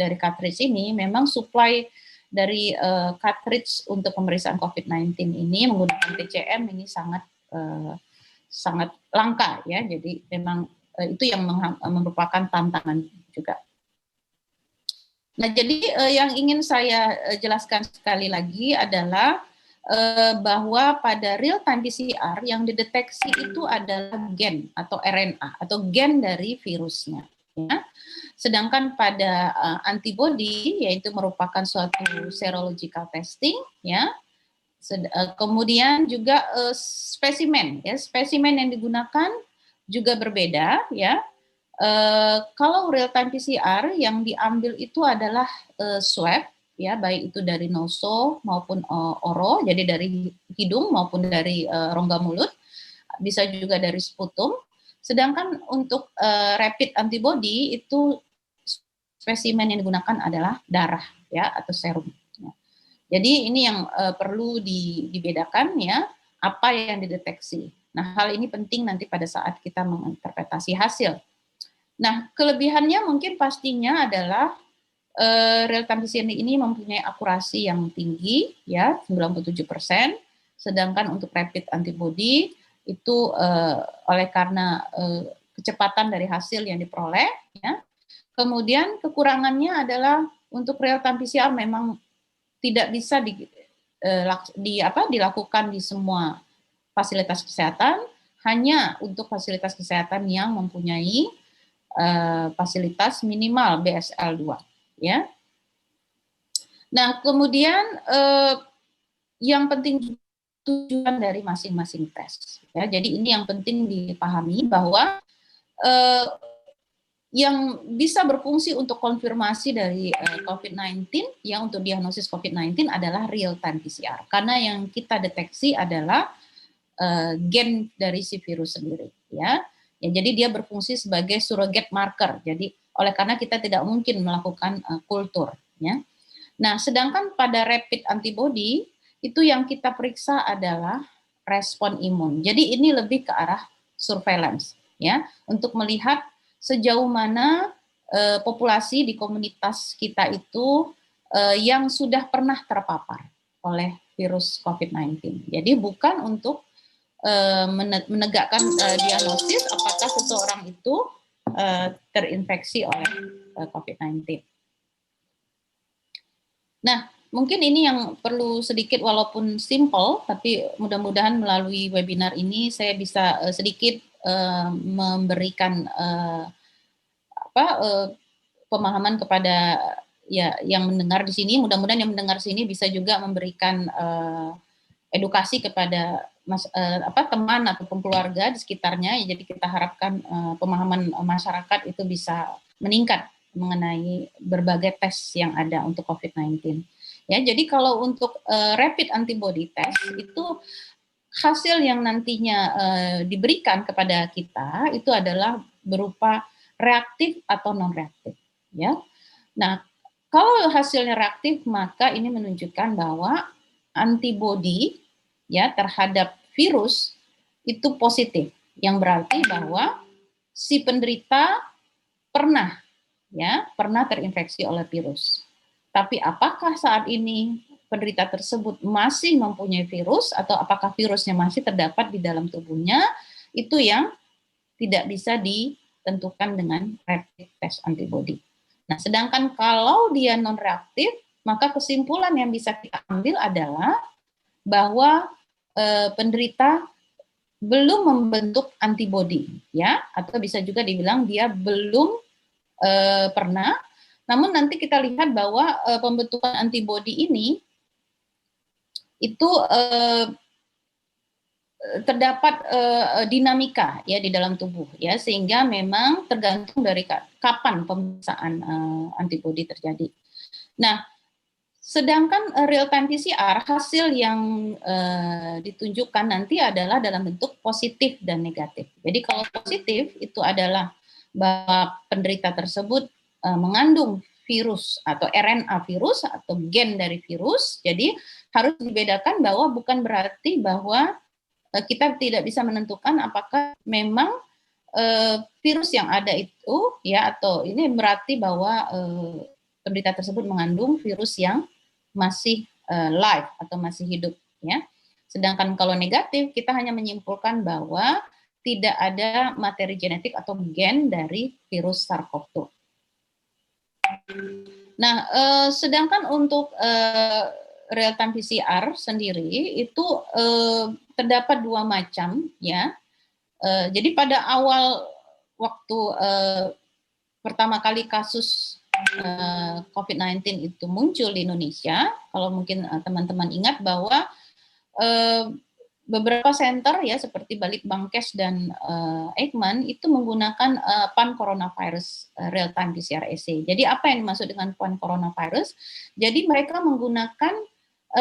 dari cartridge ini, memang supply dari cartridge untuk pemeriksaan COVID-19 ini menggunakan TCM ini sangat langka ya. Jadi memang itu yang merupakan tantangan juga. Nah, jadi yang ingin saya jelaskan sekali lagi adalah bahwa pada real time PCR yang dideteksi itu adalah gen atau RNA atau gen dari virusnya. Ya. Sedangkan pada antibody yaitu merupakan suatu serological testing, ya. Kemudian juga spesimen, ya, spesimen yang digunakan juga berbeda, ya. Kalau real time PCR yang diambil itu adalah swab, ya, baik itu dari noso maupun oro, jadi dari hidung maupun dari rongga mulut, bisa juga dari sputum. Sedangkan untuk rapid antibody itu spesimen yang digunakan adalah darah, ya, atau serum. Ya. Jadi ini yang perlu dibedakan, ya, apa yang dideteksi. Nah, hal ini penting nanti pada saat kita menginterpretasi hasil. Nah, kelebihannya mungkin pastinya adalah real time PCR ini mempunyai akurasi yang tinggi, ya, 97%, sedangkan untuk rapid antibody itu oleh karena kecepatan dari hasil yang diperoleh, ya. Kemudian kekurangannya adalah untuk real time PCR memang tidak bisa dilakukan di semua fasilitas kesehatan, hanya untuk fasilitas kesehatan yang mempunyai fasilitas minimal BSL 2, ya. Nah, kemudian yang penting tujuan dari masing-masing tes, ya. Jadi ini yang penting dipahami bahwa yang bisa berfungsi untuk konfirmasi dari COVID-19, ya, untuk diagnosis COVID-19 adalah real time PCR, karena yang kita deteksi adalah gen dari si virus sendiri, ya. Ya, jadi dia berfungsi sebagai surrogate marker. Jadi oleh karena kita tidak mungkin melakukan kultur, ya. Nah, sedangkan pada rapid antibody itu yang kita periksa adalah respon imun. Jadi ini lebih ke arah surveillance, ya, untuk melihat sejauh mana populasi di komunitas kita itu yang sudah pernah terpapar oleh virus COVID-19. Jadi bukan untuk menegakkan diagnosis apakah seseorang itu terinfeksi oleh COVID-19. Nah, mungkin ini yang perlu sedikit walaupun simple, tapi mudah-mudahan melalui webinar ini saya bisa sedikit memberikan pemahaman kepada ya yang mendengar di sini. Mudah-mudahan yang mendengar sini bisa juga memberikan edukasi kepada teman ataupun keluarga di sekitarnya. Jadi kita harapkan pemahaman masyarakat itu bisa meningkat mengenai berbagai tes yang ada untuk COVID-19. Ya, jadi kalau untuk rapid antibody test itu hasil yang nantinya diberikan kepada kita itu adalah berupa reaktif atau non reaktif, ya. Nah, kalau hasilnya reaktif maka ini menunjukkan bahwa antibody, ya, terhadap virus itu positif, yang berarti bahwa si penderita pernah terinfeksi oleh virus. Tapi apakah saat ini penderita tersebut masih mempunyai virus atau apakah virusnya masih terdapat di dalam tubuhnya, itu yang tidak bisa ditentukan dengan rapid test antibody. Nah, sedangkan kalau dia non reaktif, maka kesimpulan yang bisa kita ambil adalah bahwa penderita belum membentuk antibody, ya, atau bisa juga dibilang dia belum pernah. Namun nanti kita lihat bahwa pembentukan antibody ini itu terdapat dinamika, ya, di dalam tubuh, ya, sehingga memang tergantung dari kapan pemeriksaan antibody terjadi. Nah, sedangkan real time PCR hasil yang ditunjukkan nanti adalah dalam bentuk positif dan negatif. Jadi kalau positif itu adalah bahwa penderita tersebut mengandung virus atau RNA virus atau gen dari virus. Jadi harus dibedakan bahwa bukan berarti bahwa kita tidak bisa menentukan apakah memang virus yang ada itu, ya, atau ini berarti bahwa penderita tersebut mengandung virus yang masih live atau masih hidup, ya. Sedangkan kalau negatif, kita hanya menyimpulkan bahwa tidak ada materi genetik atau gen dari virus SARS-CoV-2. Nah, sedangkan untuk real time PCR sendiri itu terdapat 2 macam, ya. Jadi pada awal waktu pertama kali kasus COVID-19 itu muncul di Indonesia, kalau mungkin teman-teman ingat bahwa beberapa center ya seperti Balitbangkes dan Eijkman itu menggunakan pan coronavirus real time PCR assay. Jadi apa yang dimaksud dengan pan coronavirus? Jadi mereka menggunakan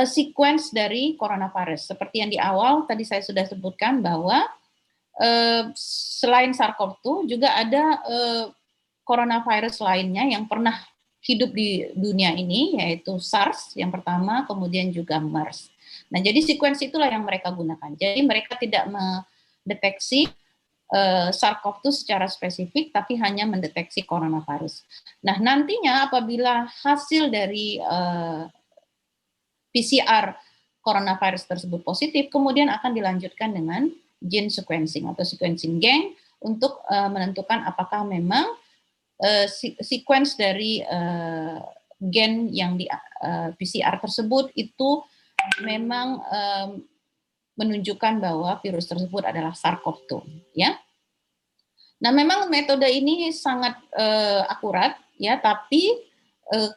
sequence dari coronavirus. Seperti yang di awal tadi saya sudah sebutkan bahwa selain SARS-CoV-2 juga ada coronavirus lainnya yang pernah hidup di dunia ini, yaitu SARS yang pertama, kemudian juga MERS. Nah, jadi sequence itulah yang mereka gunakan. Jadi mereka tidak mendeteksi SARS-CoV-2 secara spesifik, tapi hanya mendeteksi coronavirus. Nah, nantinya apabila hasil dari PCR coronavirus tersebut positif, kemudian akan dilanjutkan dengan gene sequencing atau sequencing gang untuk menentukan apakah memang sequence dari gen yang di PCR tersebut itu memang menunjukkan bahwa virus tersebut adalah SARS-CoV-2, ya. Nah, memang metode ini sangat akurat, ya, tapi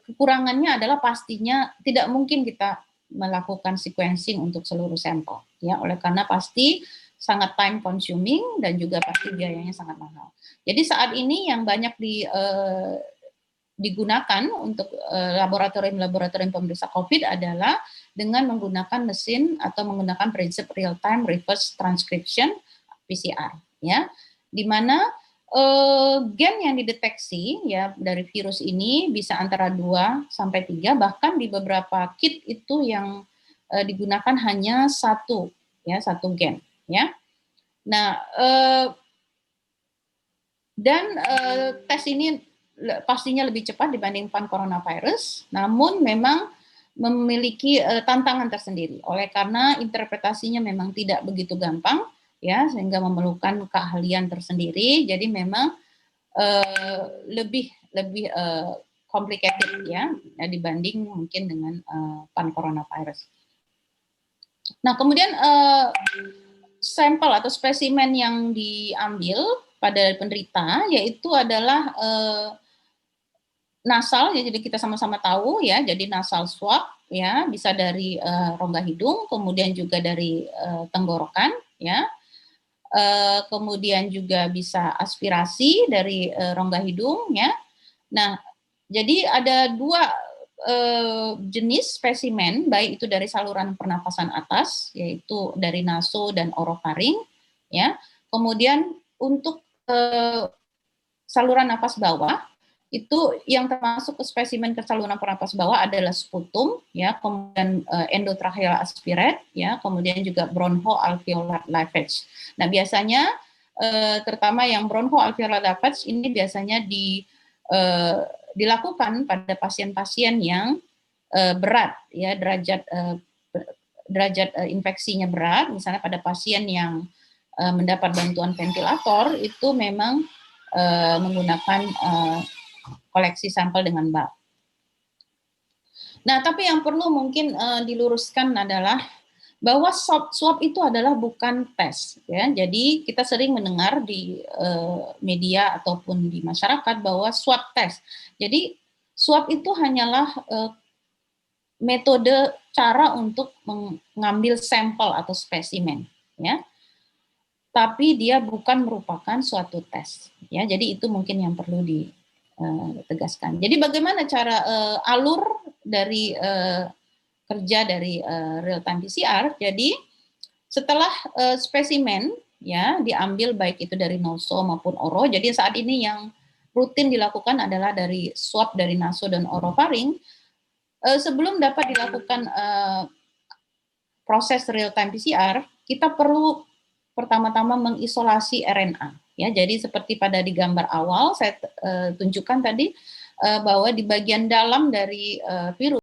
kekurangannya adalah pastinya tidak mungkin kita melakukan sequencing untuk seluruh sampel, ya, oleh karena pasti sangat time consuming dan juga pasti biayanya sangat mahal. Jadi saat ini yang banyak digunakan untuk laboratorium-laboratorium pemeriksa COVID adalah dengan menggunakan mesin atau menggunakan prinsip real time reverse transcription PCR, ya, di mana gen yang dideteksi ya dari virus ini bisa antara 2 sampai 3, bahkan di beberapa kit itu yang digunakan hanya satu gen, ya. Nah, dan tes ini pastinya lebih cepat dibandingkan coronavirus, namun memang memiliki tantangan tersendiri, oleh karena interpretasinya memang tidak begitu gampang, ya, sehingga memerlukan keahlian tersendiri. Jadi memang lebih complicated ya dibanding mungkin dengan pan coronavirus. Nah, kemudian sampel atau spesimen yang diambil pada penderita yaitu adalah nasal, ya, jadi kita sama-sama tahu ya, jadi nasal swab ya, bisa dari rongga hidung, kemudian juga dari tenggorokan ya, kemudian juga bisa aspirasi dari rongga hidung ya. Nah, jadi ada 2 jenis spesimen, baik itu dari saluran pernapasan atas, yaitu dari naso dan orofaring ya. Kemudian untuk saluran napas bawah itu yang termasuk ke spesimen ke saluran pernapas bawah adalah sputum ya, kemudian endotracheal aspirate ya, kemudian juga bronchoalveolar lavage. Nah, biasanya terutama yang bronchoalveolar lavage ini biasanya dilakukan pada pasien-pasien yang berat ya, derajat infeksinya berat, misalnya pada pasien yang mendapat bantuan ventilator itu memang menggunakan koleksi sampel dengan bulk. Nah, tapi yang perlu mungkin diluruskan adalah bahwa swab itu adalah bukan tes, ya. Jadi kita sering mendengar di media ataupun di masyarakat bahwa swab tes. Jadi swab itu hanyalah metode cara untuk mengambil sampel atau spesimen, ya. Tapi dia bukan merupakan suatu tes, ya. Jadi itu mungkin yang perlu ditegaskan. Jadi bagaimana cara alur dari kerja dari real time PCR? Jadi setelah spesimen ya diambil baik itu dari naso maupun oro. Jadi saat ini yang rutin dilakukan adalah dari swab dari naso dan orofaring. Sebelum dapat dilakukan proses real time PCR, kita perlu pertama-tama mengisolasi RNA. Ya, jadi seperti pada di gambar awal saya tunjukkan tadi, bahwa di bagian dalam dari virus